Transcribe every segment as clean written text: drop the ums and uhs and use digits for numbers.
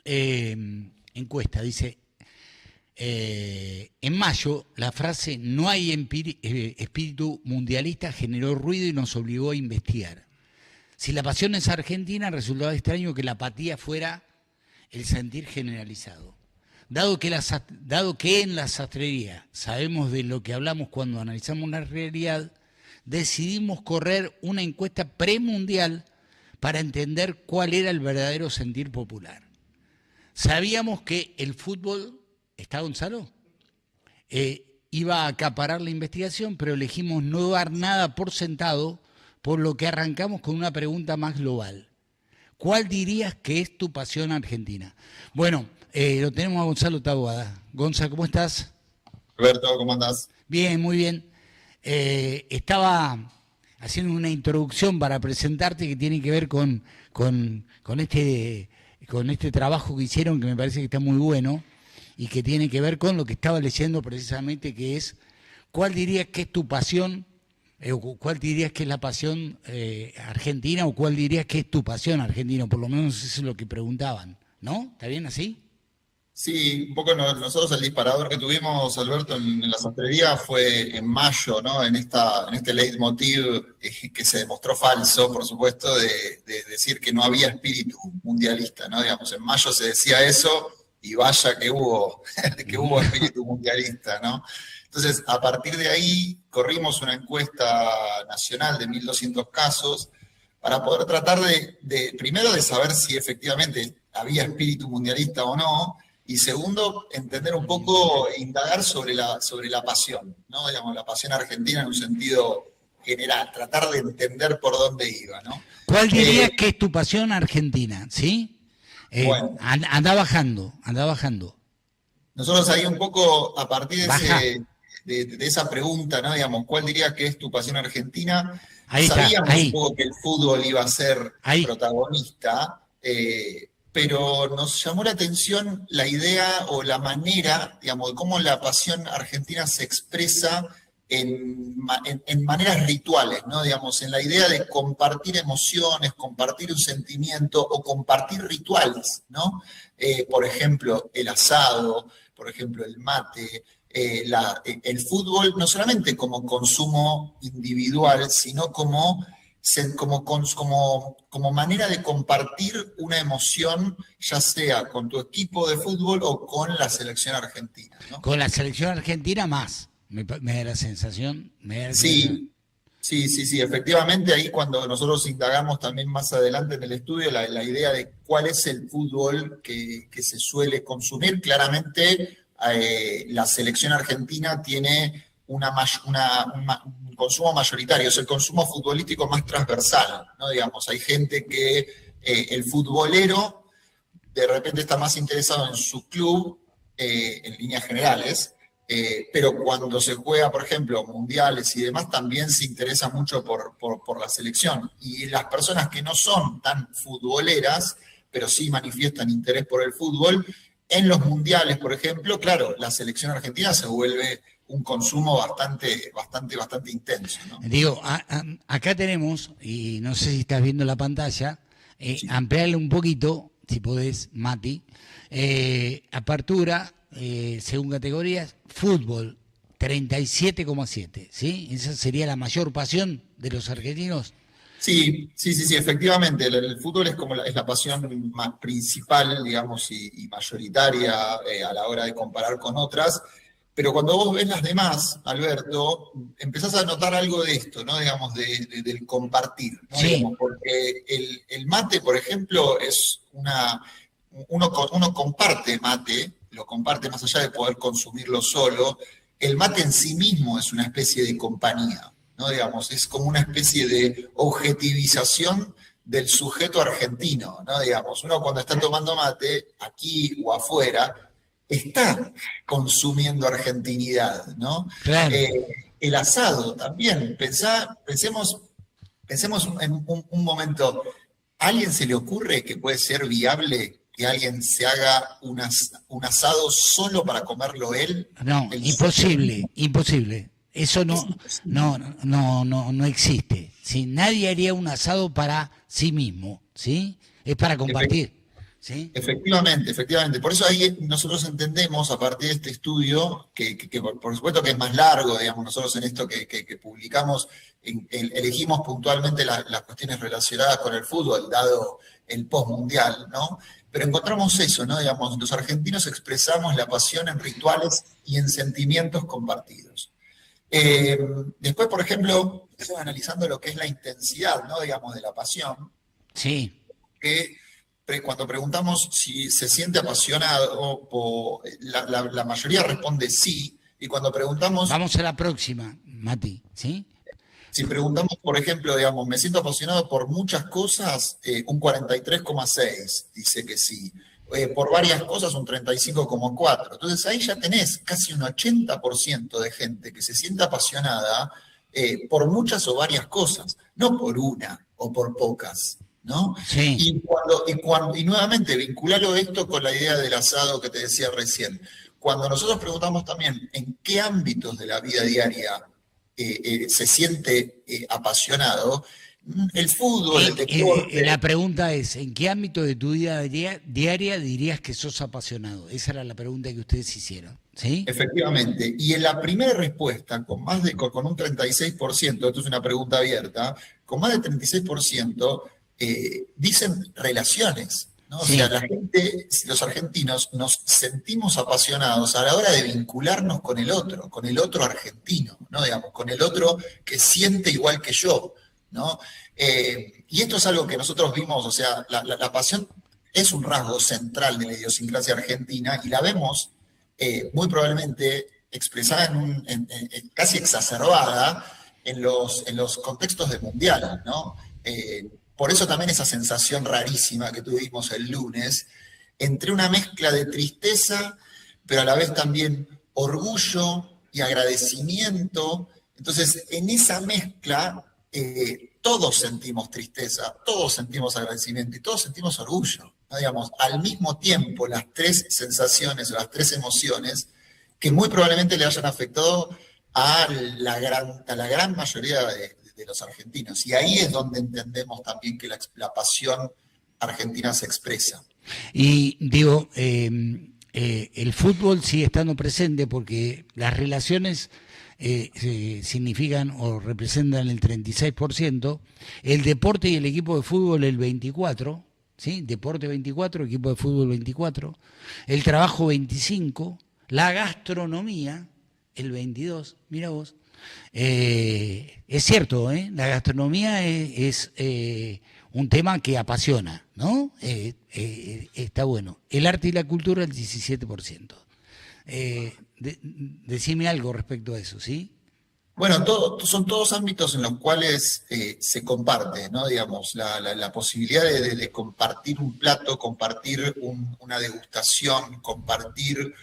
encuesta, dice, en mayo la frase "no hay espíritu mundialista" generó ruido y nos obligó a investigar. Si la pasión es argentina, resultaba extraño que la apatía fuera el sentir generalizado. Dado que en la sastrería sabemos de lo que hablamos cuando analizamos la realidad, decidimos correr una encuesta premundial para entender cuál era el verdadero sentir popular. Sabíamos que el fútbol, ¿está Gonzalo? Iba a acaparar la investigación, pero elegimos no dar nada por sentado, por lo que arrancamos con una pregunta más global. ¿Cuál dirías que es tu pasión argentina? Bueno, lo tenemos a Gonzalo Taboada. Gonza, ¿cómo estás? Roberto, ¿cómo andás? Bien, muy bien. Estaba haciendo una introducción para presentarte que tiene que ver con este trabajo que hicieron, que me parece que está muy bueno, y que tiene que ver con lo que estaba leyendo precisamente, que es, ¿cuál dirías que es tu pasión? ¿Cuál dirías que es la pasión argentina, o cuál dirías que es tu pasión argentina? Por lo menos eso es lo que preguntaban, ¿no? ¿Está bien así? Sí, un poco nosotros el disparador que tuvimos, Alberto, en la sastrería fue en mayo, ¿no? En este leitmotiv que se demostró falso, por supuesto, de decir que no había espíritu mundialista, ¿no? Digamos, en mayo se decía eso y vaya que hubo, que hubo espíritu mundialista, ¿no? Entonces, a partir de ahí, corrimos una encuesta nacional de 1.200 casos para poder tratar primero, de saber si efectivamente había espíritu mundialista o no, y segundo, entender un poco, indagar sobre la pasión, ¿no? Digamos, la pasión argentina en un sentido general, tratar de entender por dónde iba, ¿no? ¿Cuál dirías que es tu pasión argentina? ¿Sí? Bueno, anda bajando. nosotros ahí un poco, a partir Baja. de esa pregunta, ¿no? Digamos, ¿cuál diría que es tu pasión argentina? Ahí está, Sabíamos un ahí. poco que el fútbol iba a ser Ahí. protagonista, pero nos llamó la atención la idea o la manera, digamos, de cómo la pasión argentina se expresa en maneras rituales, ¿no? Digamos, en la idea de compartir emociones, compartir un sentimiento o compartir rituales, ¿no? Por ejemplo, el asado, por ejemplo, el mate, el fútbol, no solamente como consumo individual, sino como manera de compartir una emoción, ya sea con tu equipo de fútbol o con la selección argentina, ¿no? Con la selección argentina más, me da la sensación. Sí, sí, efectivamente, ahí cuando nosotros indagamos también más adelante en el estudio la idea de cuál es el fútbol que se suele consumir, claramente la selección argentina tiene un consumo mayoritario, es el consumo futbolístico más transversal, ¿no? Digamos, hay gente que el futbolero de repente está más interesado en su club en líneas generales, pero cuando se juega, por ejemplo, mundiales y demás, también se interesa mucho por la selección. Y las personas que no son tan futboleras, pero sí manifiestan interés por el fútbol, en los mundiales, por ejemplo, claro, la selección argentina se vuelve un consumo bastante intenso, ¿no? Digo, acá tenemos, y no sé si estás viendo la pantalla, Sí. ampliarle un poquito, si podés, Mati. Apertura, según categorías, fútbol, 37,7, ¿sí? Esa sería la mayor pasión de los argentinos. Sí, efectivamente, el fútbol es la pasión más principal, digamos, y mayoritaria a la hora de comparar con otras, pero cuando vos ves las demás, Alberto, empezás a notar algo de esto, ¿no? Digamos, del compartir, ¿no? Sí, Digamos, porque el mate, por ejemplo, uno comparte mate, lo comparte más allá de poder consumirlo solo, el mate en sí mismo es una especie de compañía, ¿no? Digamos, es como una especie de objetivización del sujeto argentino, ¿no? Digamos, uno cuando está tomando mate, aquí o afuera, está consumiendo argentinidad, ¿no? claro. El asado también, pensemos en un momento, ¿a alguien se le ocurre que puede ser viable que alguien se haga un asado solo para comerlo él? No, imposible. Eso no existe. ¿Sí? Nadie haría un asado para sí mismo, ¿sí? Es para compartir. ¿sí? Efectivamente, efectivamente. Por eso ahí nosotros entendemos, a partir de este estudio, que por supuesto que es más largo, digamos, nosotros en esto que publicamos, elegimos puntualmente las cuestiones relacionadas con el fútbol, dado el postmundial, ¿no? Pero encontramos eso, ¿no? Digamos, los argentinos expresamos la pasión en rituales y en sentimientos compartidos. Después, por ejemplo, estamos analizando lo que es la intensidad, ¿no? Digamos, de la pasión, Sí. que cuando preguntamos si se siente apasionado, la mayoría responde sí, y cuando preguntamos, Vamos a la próxima, Mati, ¿sí? si preguntamos, por ejemplo, digamos, me siento apasionado por muchas cosas, un 43,6 dice que sí. Por varias cosas, un 35,4. Entonces ahí ya tenés casi un 80% de gente que se siente apasionada por muchas o varias cosas, no por una o por pocas, ¿no? Sí. Y nuevamente, vincularlo esto con la idea del asado que te decía recién. Cuando nosotros preguntamos también en qué ámbitos de la vida diaria se siente apasionado, el fútbol, el deporte. La pregunta es, ¿en qué ámbito de tu vida diaria dirías que sos apasionado? Esa era la pregunta que ustedes hicieron, ¿sí? Efectivamente. Y en la primera respuesta, con un 36%, esto es una pregunta abierta, con más del 36%, dicen relaciones, ¿no? O Sí. sea, la gente, los argentinos, nos sentimos apasionados a la hora de vincularnos con el otro argentino, ¿no? Digamos, con el otro que siente igual que yo, ¿no? Y esto es algo que nosotros vimos, o sea, la pasión es un rasgo central de la idiosincrasia argentina y la vemos muy probablemente expresada casi exacerbada en los contextos de mundial, ¿no? Por eso también esa sensación rarísima que tuvimos el lunes, entre una mezcla de tristeza, pero a la vez también orgullo y agradecimiento. Entonces, en esa mezcla, todos sentimos tristeza, todos sentimos agradecimiento y todos sentimos orgullo, ¿no? Digamos, al mismo tiempo, las tres sensaciones o las tres emociones que muy probablemente le hayan afectado a la gran mayoría de los argentinos. Y ahí es donde entendemos también que la pasión argentina se expresa. Y digo, el fútbol sigue estando presente porque las relaciones significan o representan el 36%, el deporte y el equipo de fútbol el 24%, ¿sí? Deporte 24%, equipo de fútbol 24%, el trabajo 25%, la gastronomía el 22%, mira vos. Es cierto, la gastronomía es un tema que apasiona, ¿no? Está bueno. El arte y la cultura el 17%. Decime algo respecto a eso, ¿sí? Bueno, son todos ámbitos en los cuales se comparte, ¿no? Digamos, la posibilidad de compartir un plato, compartir una degustación, compartir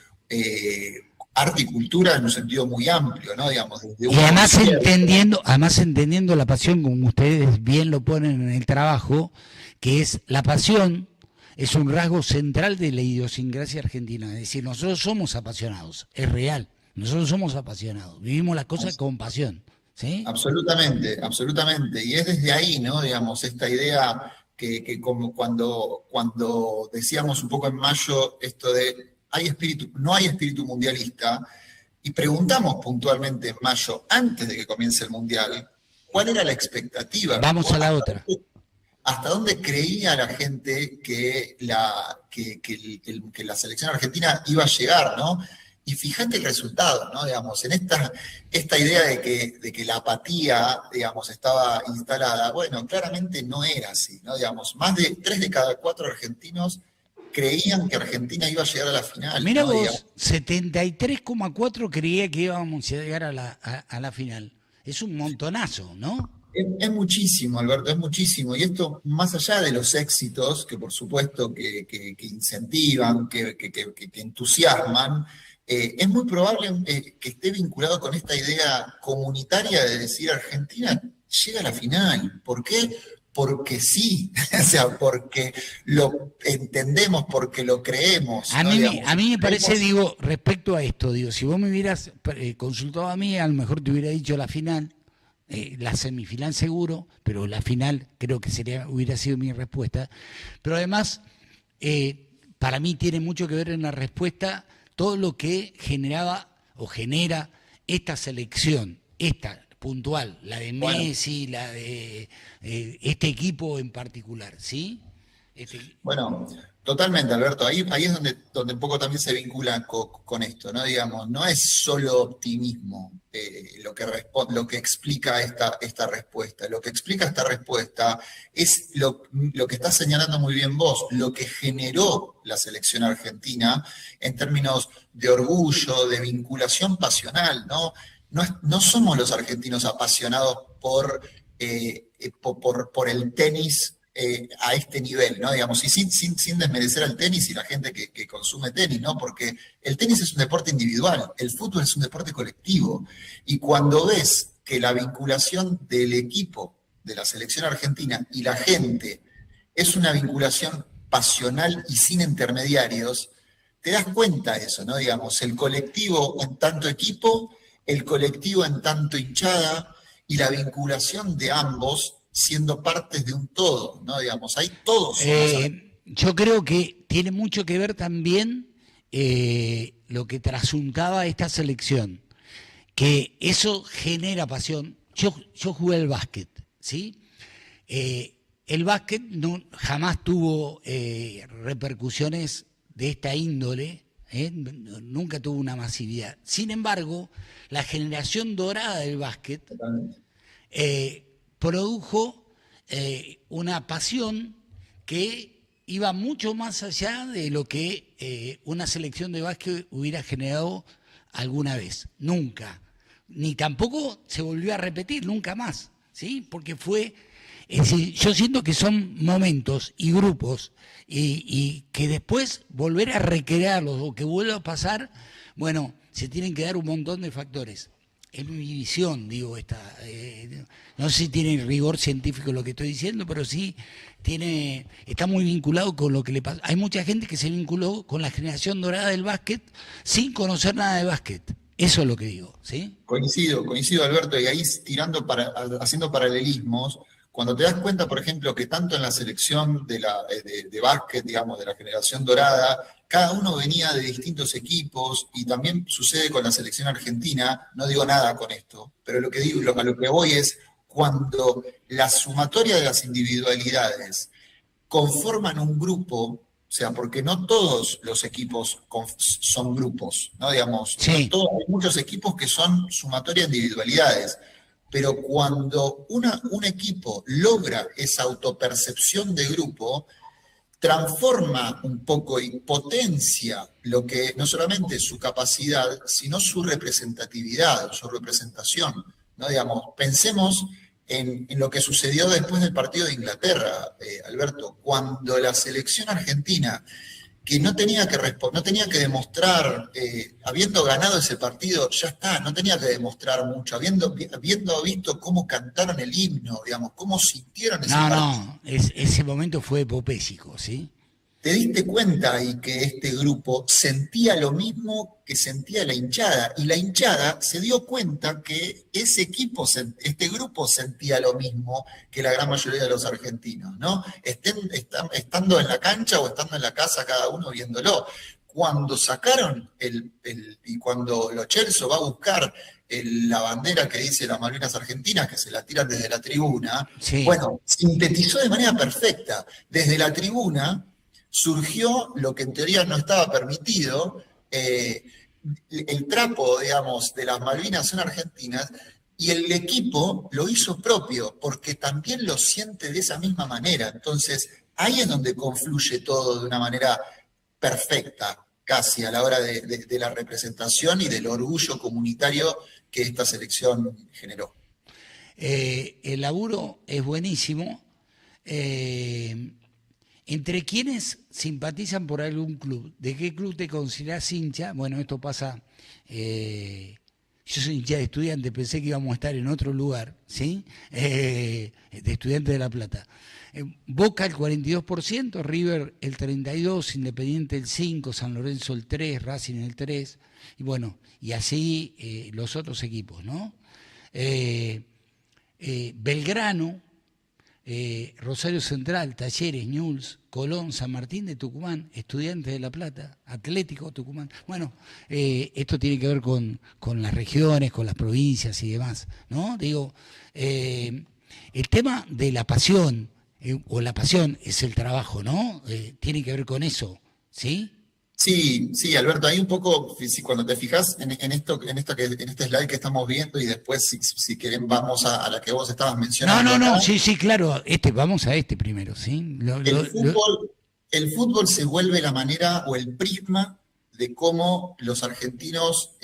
arte y cultura en un sentido muy amplio, ¿no? Digamos, desde y además entendiendo la pasión, como ustedes bien lo ponen en el trabajo, que es la pasión, es un rasgo central de la idiosincrasia argentina. Es decir, nosotros somos apasionados, es real. Nosotros somos apasionados, vivimos las cosas con pasión, ¿sí? Absolutamente, absolutamente. Y es desde ahí, ¿no? Digamos, esta idea que como cuando decíamos un poco en mayo esto de no hay espíritu mundialista, y preguntamos puntualmente en mayo, antes de que comience el mundial, ¿cuál era la expectativa? Vamos a la otra. ¿Hasta dónde creía la gente que la selección argentina iba a llegar, ¿no? Y fíjate el resultado, ¿no? Digamos, en esta idea de que la apatía, digamos, estaba instalada, bueno, claramente no era así, ¿no? Digamos, más de 3 de cada 4 argentinos creían que Argentina iba a llegar a la final. Mira ¿no? vos, 73,4 creía que íbamos a llegar a la final. Es un montonazo, ¿no? Es muchísimo, Alberto, es muchísimo. Y esto, más allá de los éxitos, que por supuesto que incentivan, que entusiasman, es muy probable que esté vinculado con esta idea comunitaria de decir Argentina llega a la final. ¿Por qué? Porque sí, o sea, porque lo entendemos, porque lo creemos. A ¿no? mí, Digamos, a mí me parece, digo, respecto a esto, digo, si vos me hubieras consultado a mí, a lo mejor te hubiera dicho la final, la semifinal seguro, pero la final creo que hubiera sido mi respuesta. Pero además, para mí tiene mucho que ver en la respuesta todo lo que generaba o genera esta selección, esta puntual, la de Messi, la de este equipo en particular, ¿sí? Bueno, totalmente, Alberto. Ahí es donde un poco también se vincula con esto, ¿no? Digamos, no es solo optimismo lo que explica esta respuesta. Lo que explica esta respuesta es lo que estás señalando muy bien vos, lo que generó la selección argentina en términos de orgullo, de vinculación pasional, ¿no? No somos los argentinos apasionados por el tenis a este nivel, ¿no? Digamos, y sin desmerecer al tenis y la gente que consume tenis, ¿no? Porque el tenis es un deporte individual, el fútbol es un deporte colectivo. Y cuando ves que la vinculación del equipo de la selección argentina y la gente es una vinculación pasional y sin intermediarios, te das cuenta de eso, ¿no? Digamos, el colectivo en tanto equipo, el colectivo en tanto hinchada y la vinculación de ambos siendo partes de un todo, ¿no? Digamos, ahí todos somos. Yo creo que tiene mucho que ver también lo que trasuntaba esta selección, que eso genera pasión. Yo jugué al básquet, ¿sí? El básquet jamás tuvo repercusiones de esta índole, nunca tuvo una masividad. Sin embargo, la generación dorada del básquet produjo una pasión que iba mucho más allá de lo que una selección de básquet hubiera generado alguna vez. Nunca. Ni tampoco se volvió a repetir, nunca más, ¿sí? Porque fue... Es decir, yo siento que son momentos y grupos y que después volver a recrearlos o que vuelva a pasar, bueno, se tienen que dar un montón de factores. Es mi visión, digo, no sé si tiene rigor científico lo que estoy diciendo, pero sí está muy vinculado con lo que le pasa. Hay mucha gente que se vinculó con la generación dorada del básquet sin conocer nada de básquet. Eso es lo que digo, ¿sí? Coincido, Alberto, y ahí haciendo paralelismos, cuando te das cuenta, por ejemplo, que tanto en la selección de básquet, digamos, de la generación dorada, cada uno venía de distintos equipos, y también sucede con la selección argentina, no digo nada con esto, pero lo que digo, a lo que voy es, cuando la sumatoria de las individualidades conforman un grupo, o sea, porque no todos los equipos son grupos, ¿no? Digamos, sí. hay muchos equipos que son sumatoria de individualidades, pero cuando un equipo logra esa autopercepción de grupo, transforma un poco y potencia lo que no solamente su capacidad, sino su representatividad, su representación, ¿no? Digamos, pensemos en lo que sucedió después del partido de Inglaterra, Alberto, cuando la selección argentina, que no tenía que demostrar, habiendo ganado ese partido, ya está, no tenía que demostrar mucho, habiendo visto cómo cantaron el himno, digamos, cómo sintieron ese partido. No, ese momento fue epopésico, ¿sí? Te diste cuenta ahí que este grupo sentía lo mismo que sentía la hinchada, y la hinchada se dio cuenta que este grupo sentía lo mismo que la gran mayoría de los argentinos, ¿no? Estando en la cancha o estando en la casa, cada uno viéndolo. Cuando sacaron y cuando Lo Celso va a buscar la bandera que dice las Malvinas Argentinas, que se la tiran desde la tribuna, sí. Bueno, sintetizó de manera perfecta. Desde la tribuna surgió lo que en teoría no estaba permitido, el trapo, digamos, de las Malvinas son argentinas, y el equipo lo hizo propio, porque también lo siente de esa misma manera. Entonces, ahí es donde confluye todo de una manera perfecta, casi a la hora de la representación y del orgullo comunitario que esta selección generó. El laburo es buenísimo. ¿Entre quienes simpatizan por algún club? ¿De qué club te considerás hincha? Bueno, esto pasa... yo soy hincha de Estudiantes, pensé que íbamos a estar en otro lugar, ¿sí? De Estudiantes de La Plata. Boca el 42%, River el 32%, Independiente el 5%, San Lorenzo el 3%, Racing el 3%, y bueno, y así los otros equipos, ¿no? Belgrano, Rosario Central, Talleres, Newell's, Colón, San Martín de Tucumán, Estudiantes de La Plata, Atlético Tucumán. Bueno, esto tiene que ver con las regiones, con las provincias y demás, ¿no? Digo, el tema de la pasión, o la pasión es el trabajo, ¿no? Tiene que ver con eso, ¿sí? Sí, sí, Alberto, ahí un poco, cuando te fijas en este slide que estamos viendo y después, si quieren, vamos a la que vos estabas mencionando No, acá. sí, claro, vamos a este primero, ¿sí? El fútbol se vuelve la manera o el prisma de cómo los argentinos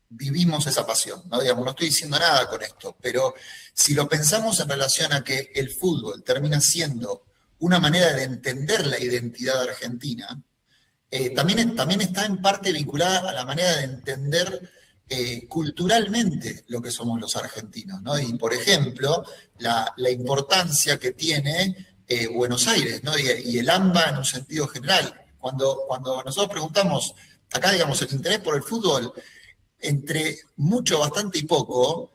vivimos esa pasión, ¿no? Digamos, no estoy diciendo nada con esto, pero si lo pensamos en relación a que el fútbol termina siendo una manera de entender la identidad argentina, también está en parte vinculada a la manera de entender culturalmente lo que somos los argentinos, ¿no? Y, por ejemplo, la importancia que tiene Buenos Aires, ¿no? Y el AMBA en un sentido general. Cuando nosotros preguntamos, acá, digamos, el interés por el fútbol, entre mucho, bastante y poco,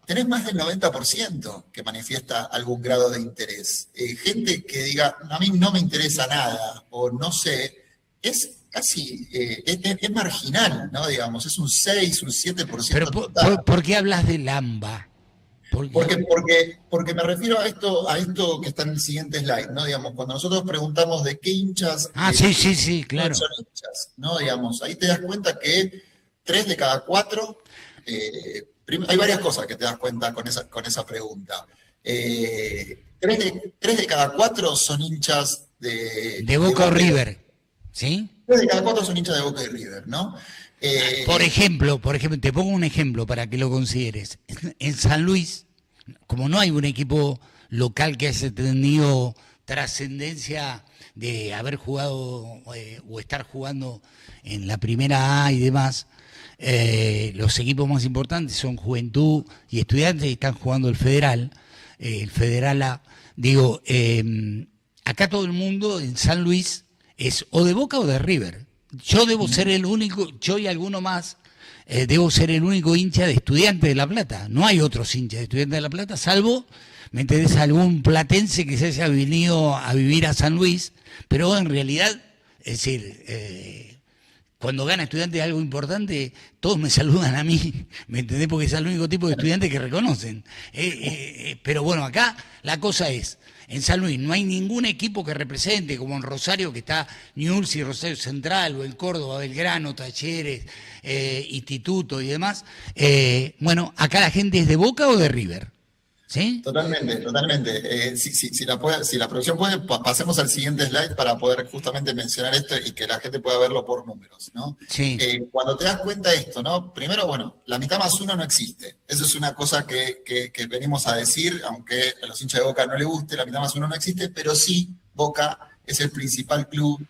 tenés más del 90% que manifiesta algún grado de interés. Gente que diga, a mí no me interesa nada, o no sé, es casi, es marginal, ¿no? Digamos, es un 6, un 7% Pero total. ¿por qué hablas del AMBA? Porque me refiero a esto que está en el siguiente slide, ¿no? Digamos, cuando nosotros preguntamos de qué hinchas sí, claro. son hinchas, ¿no? Digamos, ahí te das cuenta que 3 de cada 4, hay varias cosas que te das cuenta con esa pregunta. 3 de cada 4 son hinchas de Boca o River, ¿sí? 3 de cada 4 son hinchas de Boca y River, ¿no? Por ejemplo, te pongo un ejemplo para que lo consideres. En San Luis, como no hay un equipo local que haya tenido trascendencia de haber jugado o estar jugando en la primera A y demás, los equipos más importantes son Juventud y Estudiantes y están jugando el Federal A. Digo, acá todo el mundo en San Luis es o de Boca o de River. Yo debo ser el único, yo y alguno más, debo ser el único hincha de Estudiantes de La Plata. No hay otros hinchas de Estudiantes de La Plata, salvo, me interesa, algún platense que se haya venido a vivir a San Luis, pero en realidad, es decir, cuando gana Estudiantes algo importante, todos me saludan a mí, ¿me entendés? Porque es el único tipo de estudiantes que reconocen. Pero bueno, acá la cosa es, en San Luis no hay ningún equipo que represente, como en Rosario, que está Newell's y Rosario Central, o en Córdoba, Belgrano, Talleres, Instituto y demás. Bueno, acá la gente es de Boca o de River, ¿sí? Totalmente, totalmente. Si la producción puede, pasemos al siguiente slide para poder justamente mencionar esto y que la gente pueda verlo por números, ¿no? Sí. Cuando te das cuenta de esto, ¿no? Primero, bueno, la mitad más uno no existe. Eso es una cosa que venimos a decir, aunque a los hinchas de Boca no les guste, la mitad más uno no existe, pero sí, Boca es el principal club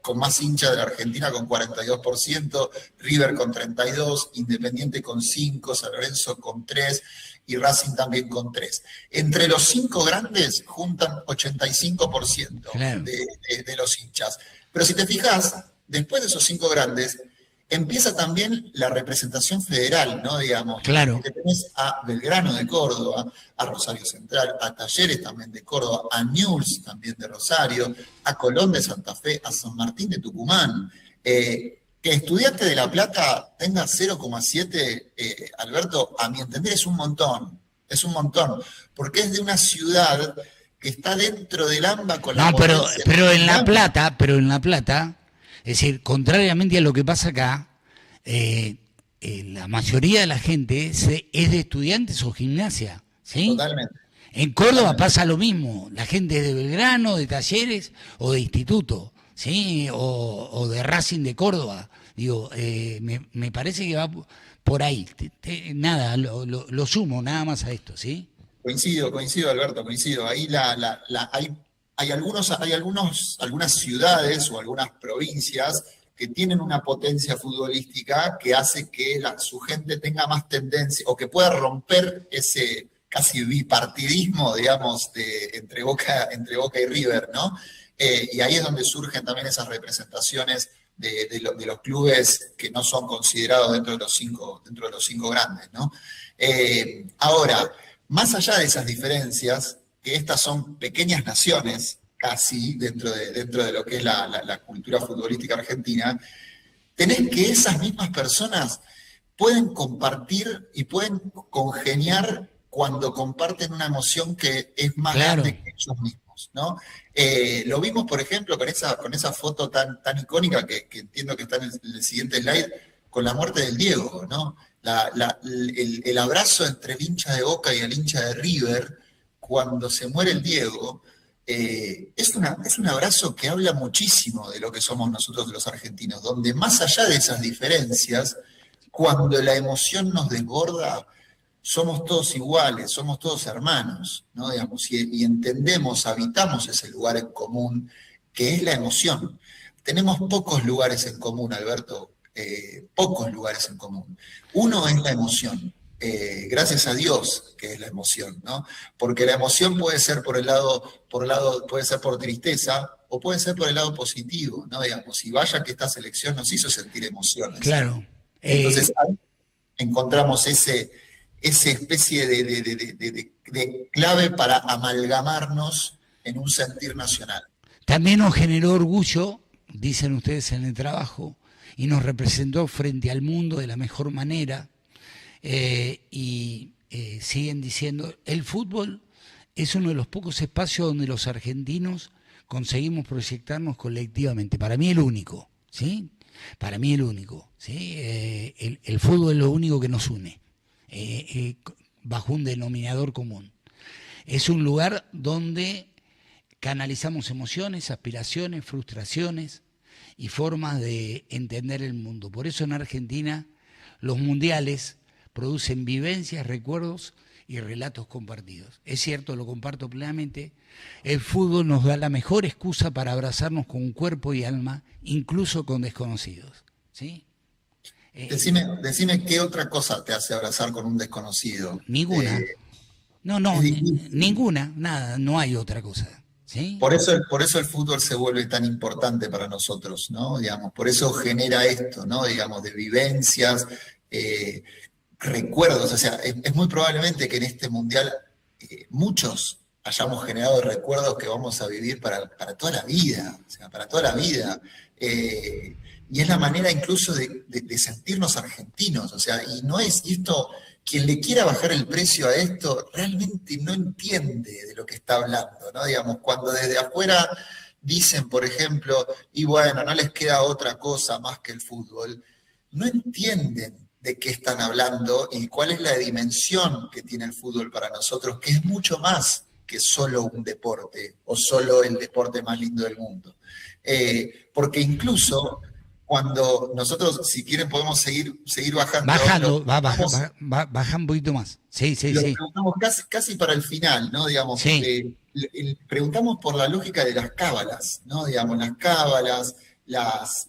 con más hinchas de la Argentina, con 42%, River con 32%, Independiente con 5%, San Lorenzo con 3%, y Racing también con 3%. Entre los 5 grandes juntan 85% claro, de los hinchas. Pero si te fijas, después de esos 5 grandes, empieza también la representación federal, ¿no? Digamos, claro. que tenés a Belgrano de Córdoba, a Rosario Central, a Talleres también de Córdoba, a Newell's también de Rosario, a Colón de Santa Fe, a San Martín de Tucumán. Que Estudiante de La Plata tenga 0,7, Alberto, a mi entender es un montón, porque es de una ciudad que está dentro del AMBA con la potencia. Pero en La Plata, es decir, contrariamente a lo que pasa acá, la mayoría de la gente es de Estudiantes o Gimnasia, ¿sí? Totalmente. En Córdoba pasa lo mismo, la gente es de Belgrano, de Talleres o de Instituto, ¿sí? O de Racing de Córdoba. Digo, me parece que va por ahí. Nada, lo sumo nada más a esto, ¿sí? Coincido, Alberto, coincido. Ahí hay algunas ciudades o algunas provincias que tienen una potencia futbolística que hace que su gente tenga más tendencia o que pueda romper ese casi bipartidismo, digamos, entre Boca y River, ¿no? Y ahí es donde surgen también esas representaciones de los clubes que no son considerados dentro de los cinco grandes, ¿no? Ahora, más allá de esas diferencias, que estas son pequeñas naciones, casi, dentro de lo que es la cultura futbolística argentina, tenés que esas mismas personas pueden compartir y pueden congeniar cuando comparten una emoción que es más grande que ellos mismos, ¿no? Lo vimos, por ejemplo, con esa foto tan icónica que entiendo que está en el siguiente slide, con la muerte del Diego, ¿no? El abrazo entre el hincha de Boca y el hincha de River, cuando se muere el Diego, es un abrazo que habla muchísimo de lo que somos nosotros los argentinos, donde más allá de esas diferencias, cuando la emoción nos desborda, somos todos iguales, somos todos hermanos, ¿no? Digamos, y entendemos, habitamos ese lugar en común, que es la emoción. Tenemos pocos lugares en común, Alberto, pocos lugares en común. Uno es la emoción. Gracias a Dios que es la emoción, ¿no? Porque la emoción puede ser puede ser por tristeza o puede ser por el lado positivo, ¿no? Digamos, y vaya que esta selección nos hizo sentir emociones. Claro. Entonces ahí encontramos esa especie de clave para amalgamarnos en un sentir nacional. También nos generó orgullo, dicen ustedes en el trabajo, y nos representó frente al mundo de la mejor manera. Siguen diciendo, el fútbol es uno de los pocos espacios donde los argentinos conseguimos proyectarnos colectivamente. Para mí el único, ¿sí? Para mí el único, ¿sí? El fútbol es lo único que nos une, bajo un denominador común. Es un lugar donde canalizamos emociones, aspiraciones, frustraciones y formas de entender el mundo. Por eso en Argentina los mundiales producen vivencias, recuerdos y relatos compartidos. Es cierto, lo comparto plenamente, el fútbol nos da la mejor excusa para abrazarnos con cuerpo y alma, incluso con desconocidos, ¿sí? Decime qué otra cosa te hace abrazar con un desconocido. Ninguna. Ninguna, nada, no hay otra cosa. ¿Sí? Por eso el fútbol se vuelve tan importante para nosotros, ¿no? Digamos, por eso genera esto, ¿no? Digamos, de vivencias, recuerdos. O sea, es muy probablemente que en este mundial muchos hayamos generado recuerdos que vamos a vivir para toda la vida, o sea, para toda la vida. Y es la manera incluso de sentirnos argentinos, o sea, y esto, quien le quiera bajar el precio a esto, realmente no entiende de lo que está hablando, ¿no? Digamos, cuando desde afuera dicen, por ejemplo, y bueno, no les queda otra cosa más que el fútbol, no entienden de qué están hablando y cuál es la dimensión que tiene el fútbol para nosotros, que es mucho más que solo un deporte, o solo el deporte más lindo del mundo. Porque incluso cuando nosotros, si quieren, podemos seguir bajando. Baja un poquito más. Sí. Preguntamos casi para el final, ¿no? Digamos, sí. Preguntamos por la lógica de las cábalas, ¿no? Digamos, las cábalas, las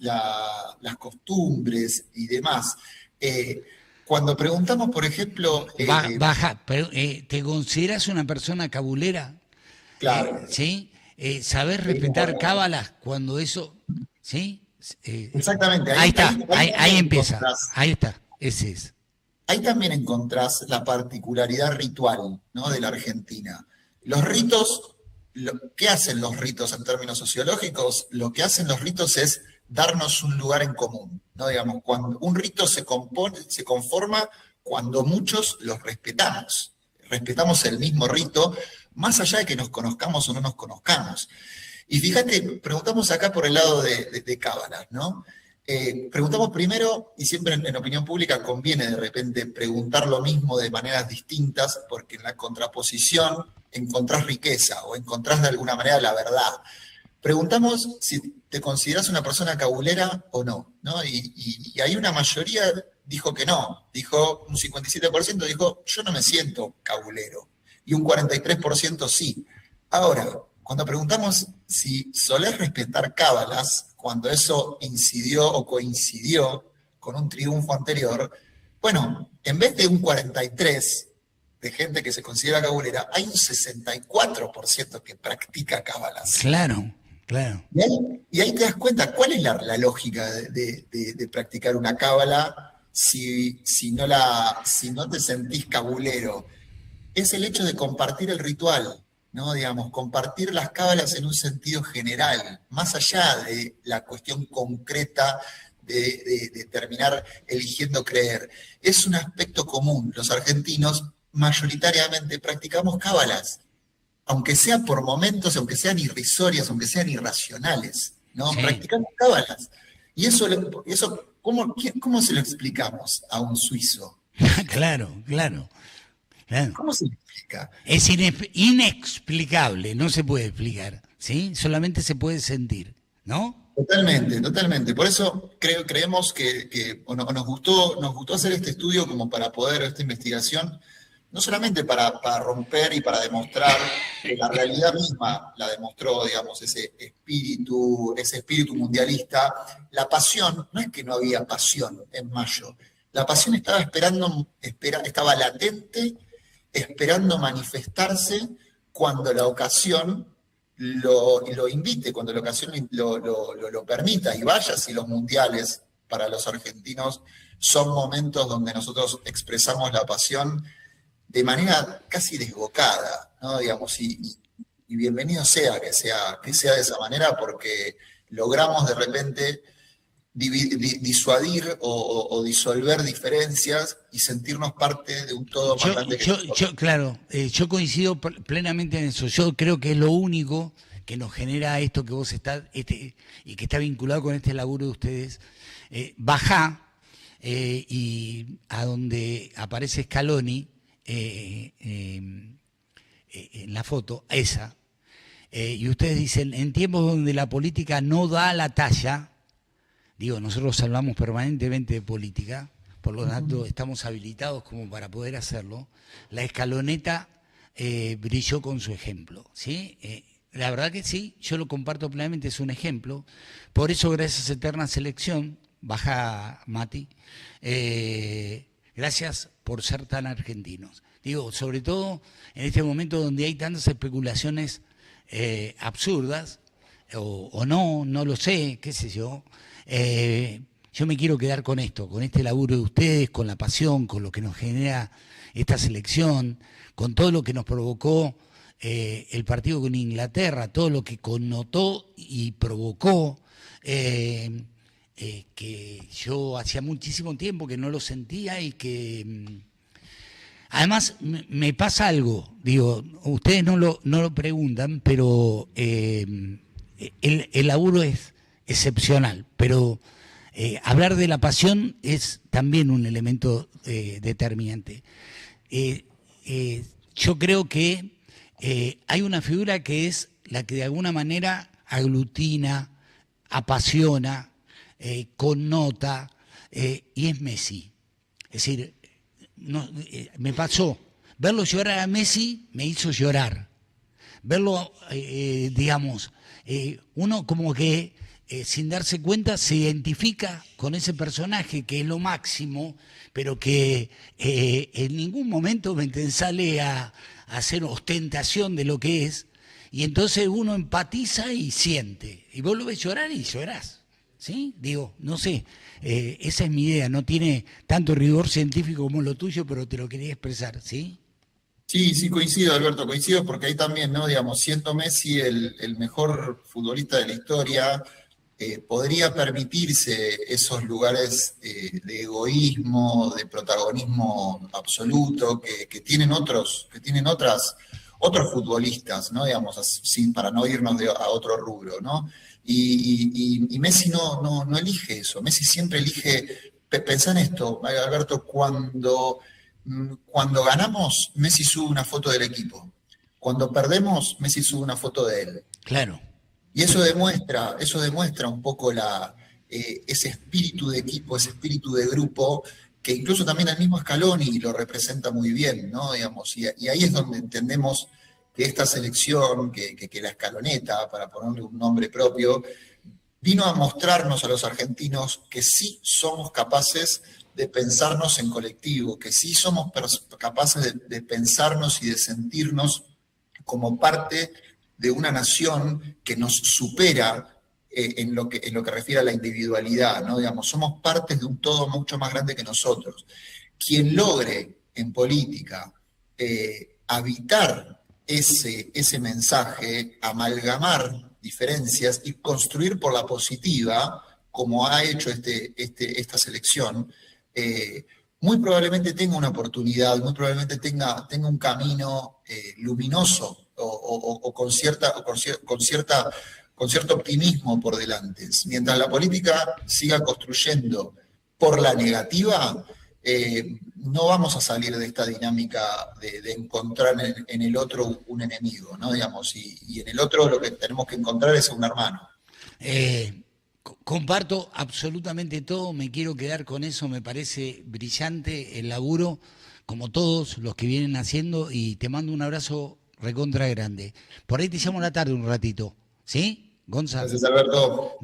costumbres y demás. Cuando preguntamos, por ejemplo... pero ¿te consideras una persona cabulera? Claro. ¿Sí? ¿Sabés respetar cábalas cuando eso... ¿Sí? Exactamente. Ahí empieza. Ahí está, ese es. Ahí también encontrás la particularidad ritual, ¿no? De la Argentina. Los ritos, ¿qué hacen los ritos en términos sociológicos? Lo que hacen los ritos es darnos un lugar en común, ¿no? Digamos, cuando un rito se conforma cuando muchos los respetamos. Respetamos el mismo rito, más allá de que nos conozcamos o no nos conozcamos. Y fíjate, preguntamos acá por el lado de cábalas, ¿no? Preguntamos primero, y siempre en opinión pública conviene de repente preguntar lo mismo de maneras distintas, porque en la contraposición encontrás riqueza o encontrás de alguna manera la verdad. Preguntamos si te consideras una persona cabulera o no, ¿no? Y ahí una mayoría dijo que no, dijo un 57% dijo yo no me siento cabulero, y un 43% sí. Ahora, cuando preguntamos si solés respetar cábalas, cuando eso incidió o coincidió con un triunfo anterior, bueno, en vez de un 43% de gente que se considera cabulera, hay un 64% que practica cábalas. Claro. Y ahí te das cuenta cuál es la lógica de practicar una cábala si no te sentís cabulero. Es el hecho de compartir el ritual, ¿no? Digamos, compartir las cábalas en un sentido general, más allá de la cuestión concreta de terminar eligiendo creer. Es un aspecto común. Los argentinos mayoritariamente practicamos cábalas, aunque sea por momentos, aunque sean irrisorias, aunque sean irracionales, ¿no? Sí. Practicamos cábalas. Y eso ¿cómo se lo explicamos a un suizo? Claro, claro, claro. ¿Cómo se lo explica? Es inexplicable, no se puede explicar, ¿sí? Solamente se puede sentir, ¿no? Totalmente, totalmente. Por eso creemos que nos gustó hacer este estudio como para poder, esta investigación, no solamente para romper y para demostrar que la realidad misma la demostró, digamos, ese espíritu mundialista. La pasión, no es que no había pasión en mayo, la pasión estaba latente, esperando manifestarse cuando la ocasión lo invite, cuando la ocasión lo permita, y vaya si los mundiales para los argentinos son momentos donde nosotros expresamos la pasión de manera casi desbocada, ¿no? Digamos, y bienvenido sea que sea de esa manera, porque logramos de repente disuadir o disolver diferencias y sentirnos parte de un todo más grande que nosotros. Claro, yo coincido plenamente en eso. Yo creo que es lo único que nos genera esto que vos estás, y que está vinculado con este laburo de ustedes. Bajá y a donde aparece Scaloni en la foto, esa, y ustedes dicen, en tiempos donde la política no da la talla, digo, nosotros hablamos permanentemente de política, por lo tanto estamos habilitados como para poder hacerlo. La escaloneta brilló con su ejemplo, ¿sí? La verdad que sí, yo lo comparto plenamente, es un ejemplo. Por eso, gracias a Eterna Selección, baja Mati, gracias por ser tan argentinos. Digo, sobre todo en este momento donde hay tantas especulaciones absurdas, o no lo sé, qué sé yo. Yo me quiero quedar con esto, con este laburo de ustedes, con la pasión, con lo que nos genera esta selección, con todo lo que nos provocó el partido con Inglaterra, todo lo que connotó y provocó, que yo hacía muchísimo tiempo que no lo sentía y que además me pasa algo, digo, ustedes no lo preguntan, pero el laburo es excepcional, pero hablar de la pasión es también un elemento determinante. Yo creo que hay una figura que es la que de alguna manera aglutina, apasiona, connota, y es Messi. Es decir, me pasó, verlo llorar a Messi me hizo llorar. Verlo, digamos, uno como que sin darse cuenta se identifica con ese personaje que es lo máximo, pero que en ningún momento sale a hacer ostentación de lo que es, y entonces uno empatiza y siente, y vos lo ves llorar y llorás, ¿sí? Digo, no sé, esa es mi idea, no tiene tanto rigor científico como lo tuyo, pero te lo quería expresar, ¿sí? Sí, coincido, Alberto, coincido, porque ahí también, ¿no? Digamos, siendo Messi el mejor futbolista de la historia, podría permitirse esos lugares de egoísmo, de protagonismo absoluto que tienen otros futbolistas, ¿no? Digamos, para no irnos a otro rubro, ¿no? Y Messi no elige eso. Messi siempre elige. Pensá en esto, Alberto, cuando ganamos, Messi sube una foto del equipo. Cuando perdemos, Messi sube una foto de él. Claro. Y eso demuestra un poco ese espíritu de equipo, ese espíritu de grupo, que incluso también el mismo Scaloni lo representa muy bien, ¿no? Digamos, y ahí es donde entendemos que esta selección, que la escaloneta, para ponerle un nombre propio, vino a mostrarnos a los argentinos que sí somos capaces de pensarnos en colectivo, que sí somos capaces de pensarnos y de sentirnos como parte de una nación que nos supera en lo que refiere a la individualidad, ¿no? Digamos, somos partes de un todo mucho más grande que nosotros. Quien logre en política habitar ese mensaje, amalgamar diferencias y construir por la positiva, como ha hecho esta selección, muy probablemente tenga una oportunidad, muy probablemente tenga un camino luminoso o con cierto optimismo por delante. Mientras la política siga construyendo por la negativa, no vamos a salir de esta dinámica de encontrar en el otro un enemigo, ¿no? Digamos, y en el otro lo que tenemos que encontrar es un hermano. Comparto absolutamente todo, me quiero quedar con eso, me parece brillante el laburo, como todos los que vienen haciendo, y te mando un abrazo recontra grande. Por ahí te llamo a la tarde un ratito, ¿sí, Gonzalo? Gracias, Alberto.